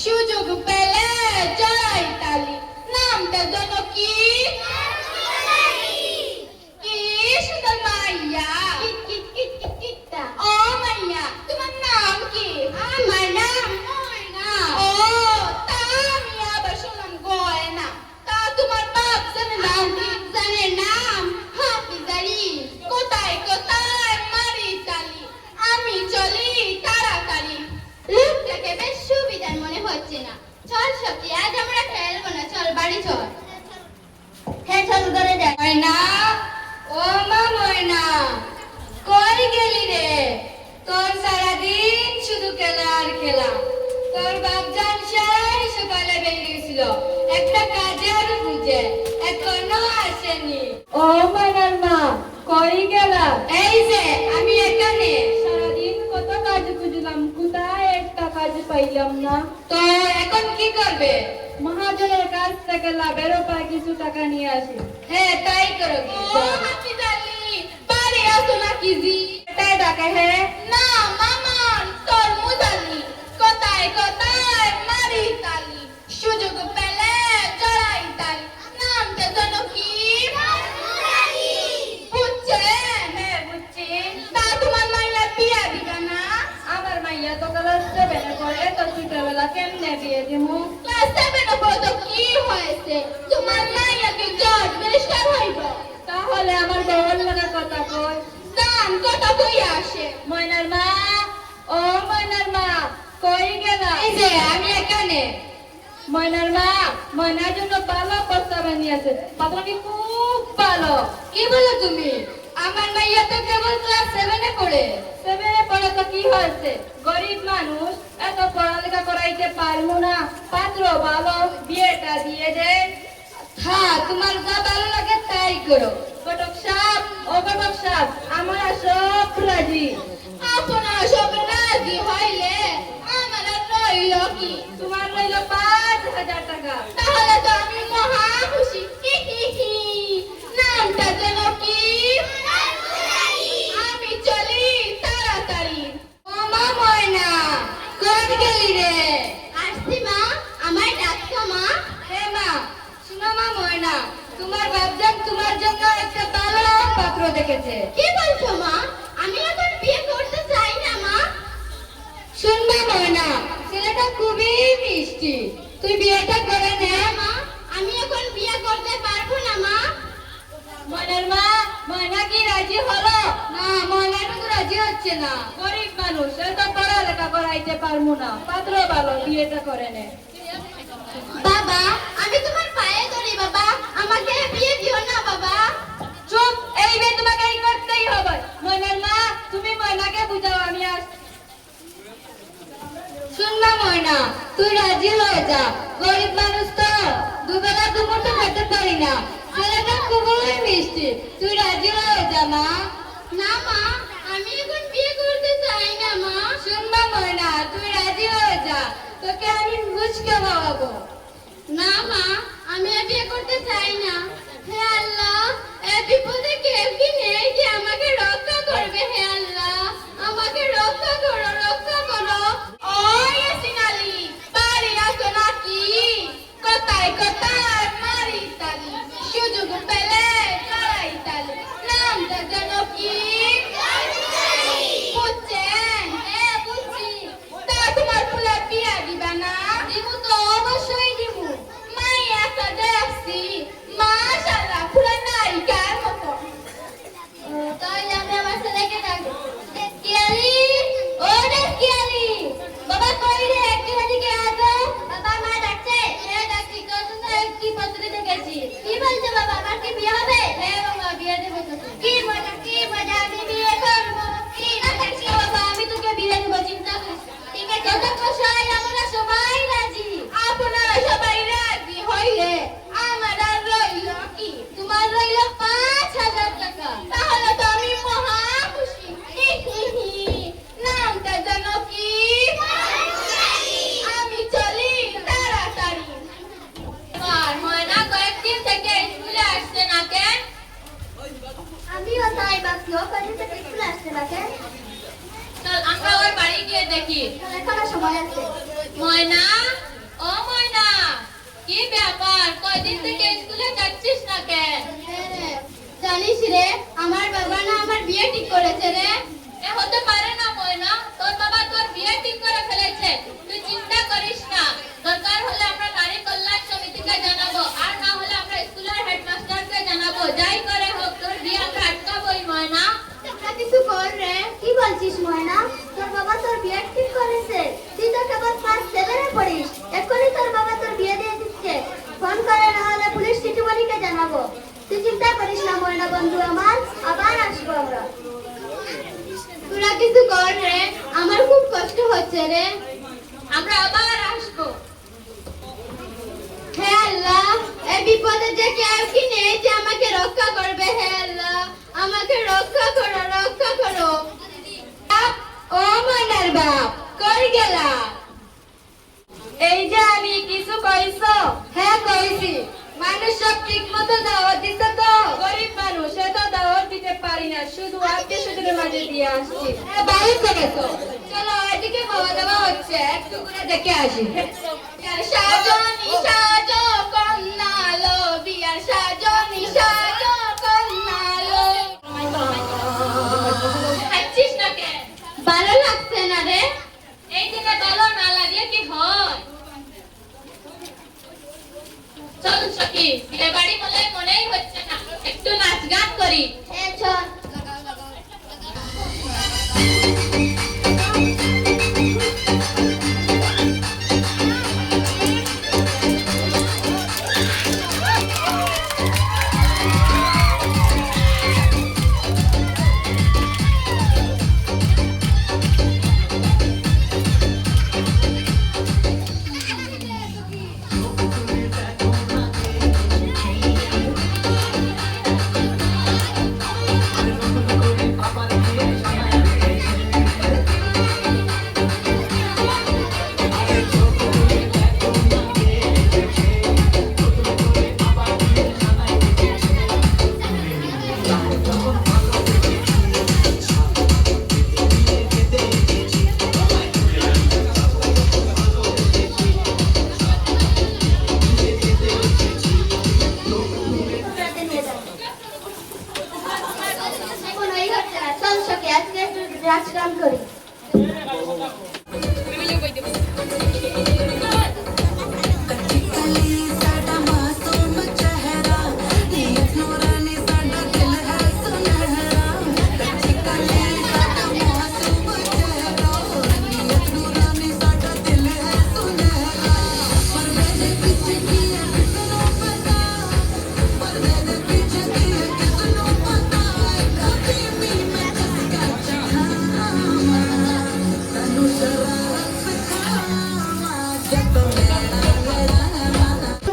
সুযোগ পেলে জড়াই তালি। নামটা যেন কি? কি সুন্দর মাইয়া। ও মাইয়া, তোমার নাম কি? আমার নাম ময়না। ও, তা আমি আবার শুনলাম গয়না। তা তোমার বাপ জানে নাম কি? জানে নাম হাফিজ আলী। কোথায় কোথায় মারি তালি, আমি চলি তাড়াতাড়ি। লোকটাকে বেশ সুবিধার মনে হচ্ছে না। চল সত্যি, আজ আমরা খেলবো না, চল বাড়ি চল। হ্যাঁ চল ঘরে যাই। ময়না, ও মা ময়না, কই গেলি রে? তোর সারাদিন শুধু খেলা আর খেলা। তোর বাপ জান সেই সকালে বেরিয়ে গেছিল একটা কাজের খুঁজে, এখনো আসেনি। ও ময়নার মা, কই গেলা? এই যে আমি এখানে। সারাদিন কত কাজ খুঁজলাম, কোথায় একটা কাজ পাইলাম না। তো এখন কি করবে? মহাজনের কাছ থেকে লাভের উপায় কিছু টাকা নিয়ে আসি। হ্যাঁ তাই করো। ও হাফিজ আলী, বাড়ি আসো না কি জি? এটাই ডাকে হে? না মামা, তোর মুজালি। কোথায় কোথায় মারি তালি, সুযোগ পেলে জড়াই তালি। নামটা যেন কি? বুঝছেন? হ্যাঁ বুঝছি। তা তোমার মাইয়া বিয়া দিবা না? আমার মাইয়া তো ক্লাস 7 এ পড়ে, তো ছোটবেলা কেমনে বিয়ে দিমু? ক্লাস 7 এ পড়ে তো কি হয়েছে? তোমার মাইয়াকে জজ ব্যারিস্টার হইব। তাহলে আমার বউর লাগা কথা কই। দান কথা কই আসে। ময়নার মা, ও ময়নার মা, কই গেলা? এই যে আমি এখানে। ময়নার মা, ময়নার জন্য ভালো প্রস্তাব নিয়েছে, পাত্রটি খুব ভালো। কি বলো তুমি? আমার মাইয়া তো কেবল ক্লাস 7 এ পড়ে। 7 এ পড়ে তো কি হয়েছে? গরিব মানুষ, এত পড়ালেখা করাইতে পারবো না, পাত্র ভালো, বিয়েটা দিয়ে দে। হ্যাঁ, তোমার যা ভালো লাগে তাই করো। ঘটক সাহেব, ও ঘটক সাহেব, আমরা সব রাজি। আপনারা সব রাজি হইলে আমার আর রইল কি? তোমার রইল 5,000 টাকা। তাহলে তো আমি মহা খুশি। নামটা যেন কি? আমি চলি তাড়াতাড়ি। ও মা ময়না, কোন গেলি রে? আসছি মা, আমায় ডাকছো মা? হে মা, শুনো মা ময়না, তোমার বাপজান তোমার জন্য একটা ভালো পাত্র দেখেছে। কি বলছো মা? আমি এখন বিয়ে করতে চাই না মা। শুনবা ময়না, ছেলেটা খুবই মিষ্টি, তুই বিয়েটা করে নে। মা, আমি এখন বিয়ে করতে পারবো না মা। ময়নার মা, ময়না কি রাজি হলো? না, ময়না তো রাজি হচ্ছে না। গরিব মানুষ, এত পড়ালেখা করাইতে পারবো না, পাত্র ভালো, বিয়েটা করে নে। বাবা, আমি তোমার পায়ে ধরি বাবা, আমাকে বিয়ে দিও না বাবা। চুপ, এই বিয়ে তোমাকে করতেই হবে। ময়নার মা, তুমি ময়নাকে বুঝাও, আমি আসছি। শুনবা ময়না, তুই রাজি হয়ে যা। গরিব মানুষ তো, দুবেলা দুমুঠো খেতে পারি না। ছেলেটা খুবই মিষ্টি, তুই রাজি হয়ে যা মা। না মা, আমি এখন বিয়ে করতে চাই না মা। শুনবা ময়না, তুই রাজি হয়ে যা, তোকে আমি বুঝকে খাওয়াবো। না মা, আমি আর বিয়ে করতে চাই না। হে আল্লাহ, এই বিপদে কেউ কি নেই যে আমাকে রক্ষা করবে? হে আল্লাহ, আমাকে রক্ষা করো, রক্ষা করো। ও ইয়াসিন আলী, বাড়ি আসো নাকি? কোথায় কোথায় মারি তালি, সুযোগ পেলে জড়াই তালি। নামটা যেন কি? বুঝছেন? হ্যাঁ বুঝছি। তা তোমার ফুলের বিয়া দিবা না? দিমু তো, অবশ্যই দিমু। মাইয়া তো দেখছি, মাশাআল্লাহ, ফুলের নায়িকার মতো। তাহলে আমি আমার ছেলেকে ডাকবো। ডেস্কি আলী, ও ডেস্কি আলী, বাবা কই রে? একটু এদিকে আয় তো। বাবা, মা ডাকছে। হ্যাঁ ডাকছি, তোর জন্য একটি পত্র দেখেছি। কি বলছো বাবা, আমার কি বিয়ে হবে? হ্যাঁ বাবা, বিয়ে দেবো তোকে। কি মজা, কি মজা, আমি বিয়ে করবো। কি না দেখছি বাবা, আমি তোকে বিয়ে দেবো, চিন্তা করিস না। ঠিক আছে, যত খুশি হয়, আমরা সবাই রাজি। আপনারা সবাই রাজি হইলে আমার আর রইল কি? তোমার রইল 5,000 টাকা। তাহলে তো আমি মহা খুশি। নামটা যেন কি? আমি চলি তাড়াতাড়ি। আর ময়না কয়েকদিন থেকে স্কুলে আসছে না কেন? আমিও তাই ভাবছি, ও কদিন থেকে স্কুলে আসছে না কেন? চল আমরা ওর বাড়ি গিয়ে দেখি। এখনো সময় আছে। ময়না, ও ময়না, কি ব্যাপার? কয়দিন থেকে স্কুলে যাচ্ছিস না কেন? জানিস রে, আমার বাবা না আমার বিয়ে ঠিক করেছে রে। এ হতে পারে না ময়না, তোর বাবা তোর বিয়ে ঠিক করে ফেলেছে। তুই চিন্তা করিস না, দরকার হলে আমরা নারী কল্যাণ সমিতিকে জানাবো, আর না হলে আমরা স্কুলের হেডমাস্টারকে জানাবো। যাই করে হোক তোর বিয়ে আমরা আটকাবোই ময়না। তোমরা কিছু কর রে। কি বলছিস ময়না? তোর বাবা তোর বিয়ে ঠিক করেছে? তুই তো কেবল ক্লাস 7 এ পড়িস, এখনই তোর বাবা তোর বিয়ে দিয়ে দিচ্ছে। ফোন করে না হলে পুলিশ চিঠিমণিকে জানাবো। তুই চিন্তা করিস না ময়না বন্ধু আমার, আবার আসবো আমরা। তোরা কিছু কর রে, আমার খুব কষ্ট হচ্ছে রে। আমরা আবার আসবো। হে আল্লাহ, এই বিপদে যে কেউ কি নেই যে আমাকে রক্ষা করবে। হে আল্লাহ, আমাকে রক্ষা করো, রক্ষা করো। ও ময়নার বাপ, কই গেলা? এই যে আমি, কিছু কইছো? হ্যাঁ কইছি। মানুষ সব ঠিক মতো দাওয়াত দিছে তো? গরিব মানুষ, এত দাওয়াত দিতে পারি না, শুধু আত্মীয় স্বজনের মাঝে দিয়ে আসছি। বাড়ি থেকে তো চলো, ওইদিকে খাওয়া দাওয়া হচ্ছে, একটু করে দেখে আসি। সাজনি সাজো কন্যা লো, বিয়ার সাজনি সাজো কন্যা লো। খাচ্ছিস না কেন? ভালো লাগছে না রে। এই দিনে ভালো না লাগলে কি হয়? চল সখী, এ বাড়ি বলে মনেই হচ্ছে না, একটু নাচ গান করি। হ্যাঁ চল। কোনোই হচ্ছে না। চল সখী, আজকে একটু নাচ গান করি।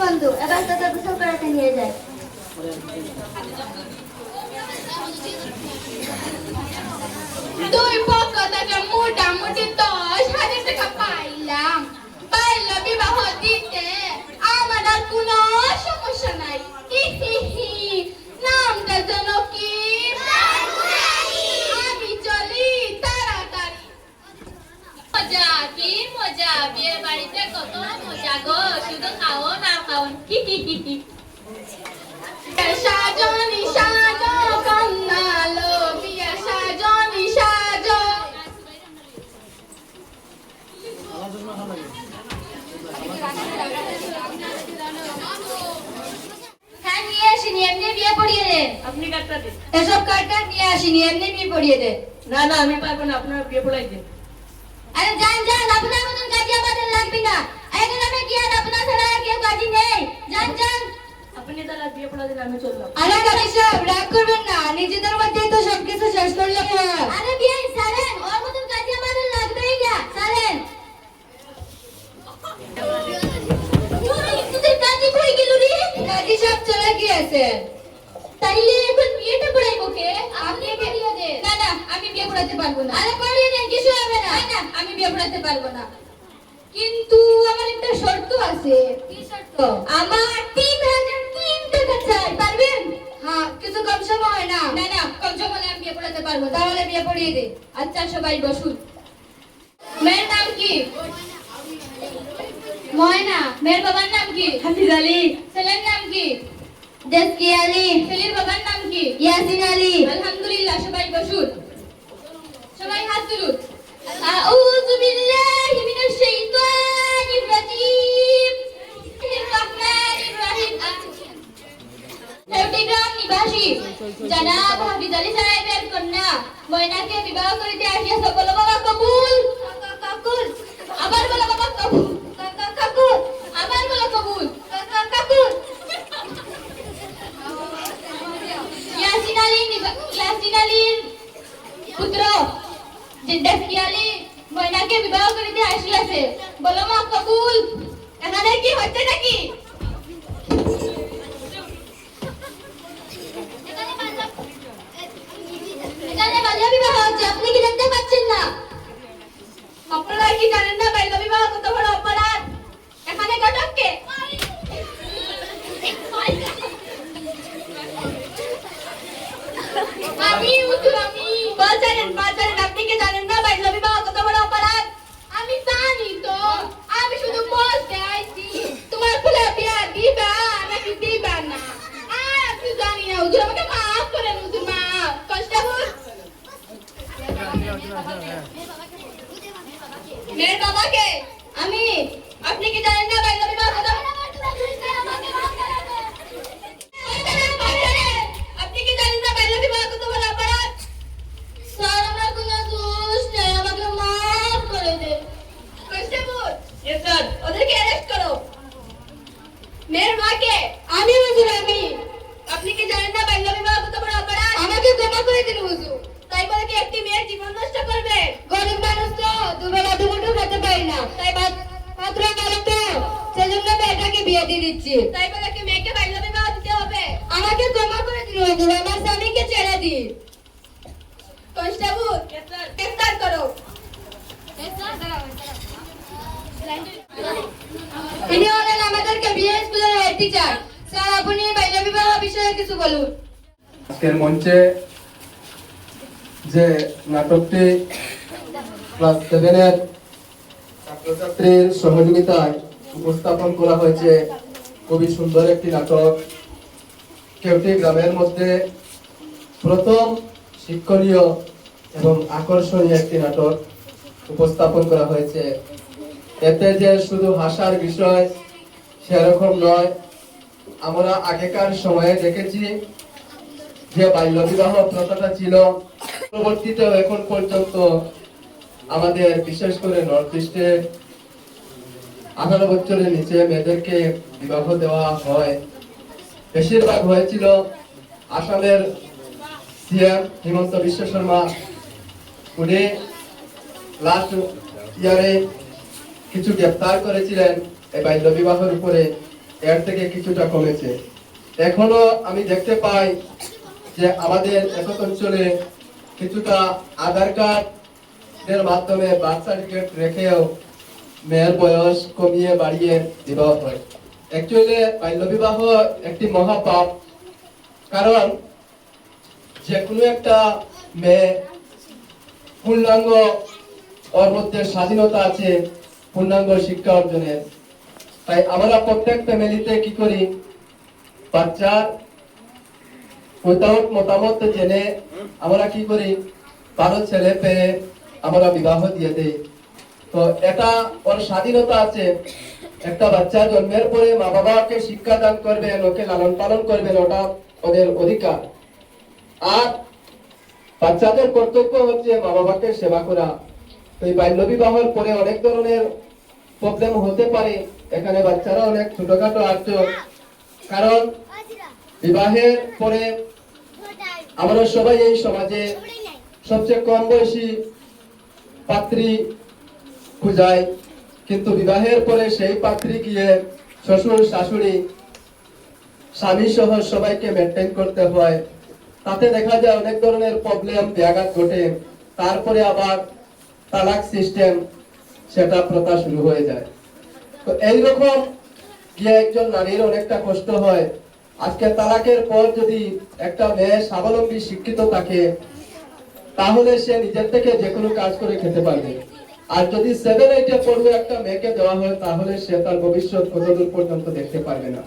বন্ধু, এবার তোকে গোসল করাতে নিয়ে যায়। দুই পক্ষ থেকে মোটামুটি 10,000 টাকা পাইলাম। পাইল বিবাহ দিতে, আমার আর কোনো সমস্যা নাই। হি হি হি। নামটা যেন কি? আমি চলি তাড়াতাড়ি। মজা, কি মজা! বিয়ে বাড়িতে কত মজা গো, শুধু খাও না খাও। কি কি কি কি। সাজনি সাজো কন্যা লো, বিয়া সাজনি সাজো। হ্যাঁ নিয়ে আসিনি, এমনি বিয়ে পড়িয়ে দে। আপনি কাটটা দিন। এসব কার্ডটা নিয়ে আসিনি, এমনি বিয়ে পড়িয়ে দে। না না, আমি পারবো না, আপনার বিয়ে পড়াই দিন। আরে যান যান, আপনার মতন কাজে আমাদের লাগবে না। এই গ্রামে কি আর আপনার ছাড়া আর কেউ কাজী নেই? যান যান। আপনি তাহলে বিয়ে পড়া দিন, আমি চললাম। আরে কাজী সাহেব, রাগ করবেন না, নিজেদের মধ্যেই তো সবকিছু শেষ করলে পর। আরে বিয়ে সারেন, ওর মতন কাজে আমাদের লাগবেই না। সারেন। তুই কাজী কই গেল রে? কাজী সাহেব চলে গিয়েছে। তাইলে এখন বিয়েটা পড়াইবো কে? আপনি বিয়ে দে। না না, আমি বিয়ে পড়াতে পারবো না। আরে পড়িয়ে দেন, কিছু হবে না। না, আমি বিয়ে পড়াতে পারবো না। কিন্তু আমার একটা শর্ত আছে। কি শর্ত? আমার 3,003 টাকা চাই, পারবেন? হ্যাঁ, কিছু কম সম হয় না। না না, কম সম হলে আমি বিয়ে পড়াতে পারবো। তাহলে বিয়ে পড়িয়ে দে। আচ্ছা সবাই বসুন। মেয়ের নাম কি? ময়না। মেয়ের বাবার নাম কি? হাফিজ আলী, ছেলের নাম কি? দেশকি আলী, ছেলের বাবার নাম কি? ইয়াসিন আলী। আলহামদুলিল্লাহ, সবাই বসুন। সবাই হাত তুলুন। আউযু বিল্লাহি মিনাশ শাইতানির রাজীম। বিসমিল্লাহির রহমানির রহিম। হেউটি গ্রাম নিবাসী জনাব হাফিজ আলী সাহেবের কন্যা ময়নাকে বিবাহ করিতে আসিয়াছে। বলো বাবা কবুল। কাকুল, আবার বলো বাবা কবুল। কাকুল, আবার বলো কবুল। কাকুল। ইয়াসিন আলীর পুত্র জিন্দাসকি আলী ময়নাকে বিবাহ করিতে আসিয়াছে। বলো মা কবুল। এখানে কি হচ্ছে নাকি? এখানে বাল্য বিবাহ হচ্ছে, আপনি কি দেখতে পাচ্ছেন না? আপনারা কি জানেন না বাল্য বিবাহ কত বড় অপরাধ? এখানে ঘটক কে? আমি হুজুর, আমি বাজারেন আপনি কি জানেন না বাল্য বিবাহ কত বড় অপরাধ? আমি জানি তো, আমি শুধু বলতে আইছি তোমার ফুলে বিয়া দিবা নাকি দিবা না। আমি জানি না হুজুর, আমাকে মাফ করেন হুজুর, মাফ। কনস্টেবল, মেয়ের বাবাকে। আমি। আপনি কি জানেন না বাল্য বিবাহ কত? আপনি কি জানেন না বাল্য বিবাহ কত বড় অপরাধ? স্যার, আমার কোনো দোষ নেই, আমাকে মাফ করে দেন। কনস্টেবল, ইয়েস স্যার, ওদেরকে অ্যারেস্ট করো। মেয়ের মাকে। আমি হুজুর, আমি। আপনি কি জানেন না বাল্য বিবাহ কত বড় অপরাধ? আমাকে ক্ষমা করে দিন হুজুর। তাই বলে কি একটি মেয়ের জীবন নষ্ট করবে? গরিব মানুষ তো, দুবেলা দুমুঠো খেতে পারি না, তাই পাত্র গেলে তো সেজন্য মেয়েটাকে বিয়ে দিয়ে দিচ্ছি। তাই বলে কি মেয়েকে বাল্য বিবাহ দিতে হবে? আমাকে ক্ষমা করে দিন হুজুর, আমার স্বামীকে ছেড়ে দিন। কনস্টেবল, ইয়েস স্যার, গ্রেফতার করো। তিনি হলেন আমাদেরকে বিয়ে স্কুলের হেড টিচার। স্যার, আপনি বাল্য বিবাহ বিষয়ে কিছু বলুন। আজকের মঞ্চে যে নাটকটি ক্লাস 7-এর ছাত্রছাত্রীর সহযোগিতায় উপস্থাপন করা হয়েছে, খুবই সুন্দর একটি নাটক। কেউটি গ্রামের মধ্যে প্রথম শিক্ষণীয় এবং আকর্ষণীয় একটি নাটক উপস্থাপন করা হয়েছে। এতে যে শুধু হাসার বিষয় সেরকম নয়, আমরা আগেকার সময়ে দেখেছি যে বাল্য বিবাহ প্রথাটা ছিল, পরবর্তীতেও এখন পর্যন্ত আমাদের বিশেষ করে নর্থ ইস্টে 18 বছরের নিচে মেয়েদেরকে বিবাহ দেওয়া হয়। বেশিরভাগ হয়েছিল আসামের সিএম হিমন্ত বিশ্ব শর্মা। উনি লাস্ট ইয়ারে কিছু গ্রেপ্তার করেছিলেন এই বাল্য বিবাহের উপরে, এর থেকে কিছুটা কমেছে। এখনো আমি দেখতে পাই যে আমাদের একক অঞ্চলে কিছুটা আধার কার্ডের মাধ্যমে বার্থ সার্টিফিকেট রেখেও মেয়ের বয়স কমিয়ে বাড়িয়ে বিবাহ হয়। অ্যাকচুয়ালি বাল্য বিবাহ একটি মহাপাপ, কারণ যে কোনো একটা মেয়ে পূর্ণাঙ্গ, ওর মধ্যে স্বাধীনতা আছে পূর্ণাঙ্গ শিক্ষা অর্জনের। তাই আমরা প্রত্যেক ফ্যামিলিতে কি করি, বাচ্চার মতামত জেনে আমরা কি করি, ভালো ছেলে পেয়ে আমরা বিবাহ দিয়ে দেই। তো এটা ওর স্বাধীনতা আছে। একটা বাচ্চা জন্মের পরে মা বাবাকে শিক্ষা দান করবেন, ওকে লালন পালন করবেন, ওটা ওদের অধিকার। আর বাচ্চাদের কর্তব্য হচ্ছে মা বাবাকে সেবা করা। তো এই বাল্য বিবাহের পরে অনেক ধরনের প্রবলেম হতে পারে। এখানে বাচ্চারা অনেক ছোটখাটো আছে, কারণ বিবাহের পরে আমরা সবাই এই সমাজে সবচেয়ে কম বয়সী পাত্রী খুঁজাই, কিন্তু বিবাহের পরে সেই পাত্রী গিয়ে শ্বশুর শাশুড়ি স্বামী সহ সবাইকে মেনটেন করতে হয়। তাতে দেখা যায় অনেক ধরনের প্রবলেম ব্যাঘাত ঘটে। তারপরে আবার তালাক সিস্টেম, সেটা প্রথা শুরু হয়ে যায়। তো এইরকম গিয়ে একজন নারীর অনেকটা কষ্ট হয়। আজকে তালাকের পর যদি একটা মেয়ে স্বাবলম্বী শিক্ষিত থাকে, তাহলে সে নিজের থেকে যে কোনো কাজ করে খেতে পারবে। আর যদি 7-8 পড়ুয়া একটা মেয়েকে দেওয়া হয় তাহলে সে তার ভবিষ্যৎ কতদূর পর্যন্ত দেখতে পারবে না।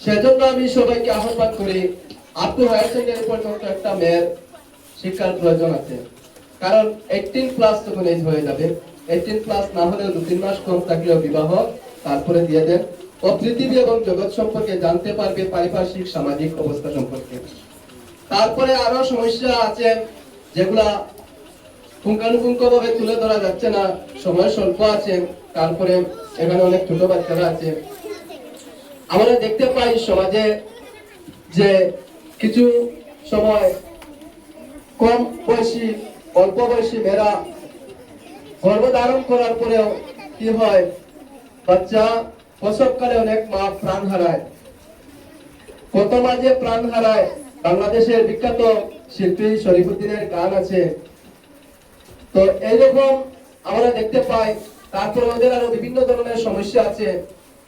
সেজন্য আমি সবাইকে আহ্বান করি আপ টু হায়ার সেকেন্ডারি পর্যন্ত একটা মেয়ের শিক্ষার প্রয়োজন আছে। কারণ 18+ যখন এজ হয়ে যাবে, 18+ না হলেও 2-3 মাস কম থাকলেও বিবাহ তারপরে দিয়ে দেন। ও পৃথিবী এবং জগৎ সম্পর্কে জানতে পারবে, পারিপার্শ্বিক সামাজিক অবস্থা সম্পর্কে। তারপরে আরো সমস্যা আছে যেগুলা পুঙ্খানুপুঙ্খভাবে তুলে ধরা যাচ্ছে না, সময় স্বল্প আছে। তারপরে এখানে অনেক ছোট বাচ্চারা আছে। আমরা দেখতে পাই সমাজে যে কিছু সময় কম বয়সী, অল্প বয়সী মেয়েরা গর্ভধারণ করার পরেও কি হয়, বাচ্চা প্রসবকালে অনেক মা প্রাণ হারায়। কত মাঝে প্রাণ হারায়, বাংলাদেশের বিখ্যাত শিল্পী শরীফুদ্দিনের গান আছে। তো এইরকম আমরা দেখতে পাই। তারপরে ওদের আরো বিভিন্ন ধরনের সমস্যা আছে।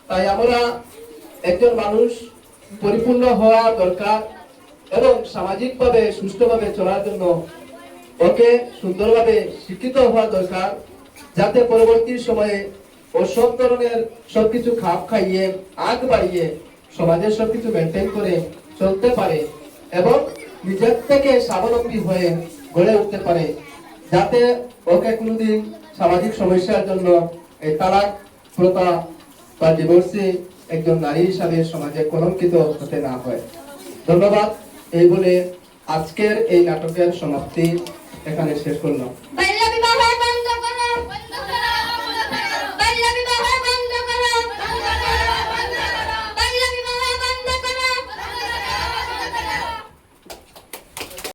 তাই আমরা একজন মানুষ পরিপূর্ণ হওয়া দরকার এবং সামাজিকভাবে সুষ্ঠুভাবে চলার জন্য ওকে সুন্দরভাবে শিক্ষিত হওয়া দরকার, যাতে পরবর্তী সময়ে ও সব ধরনের সবকিছু খাপ খাইয়ে আগ বাড়িয়ে সমাজের সবকিছু মেনটেন করে চলতে পারে এবং নিজের থেকে স্বাবলম্বী হয়ে গড়ে উঠতে পারে, যাতে ওকে কোনোদিন সামাজিক সমস্যার জন্য এই তালাক প্রথা বা ডিভোর্সে একজন নারী হিসাবে সমাজে কলঙ্কিত হতে না হয়। ধন্যবাদ। এই বলে আজকের এই নাটকের সমাপ্তি এখানে শেষ করলাম।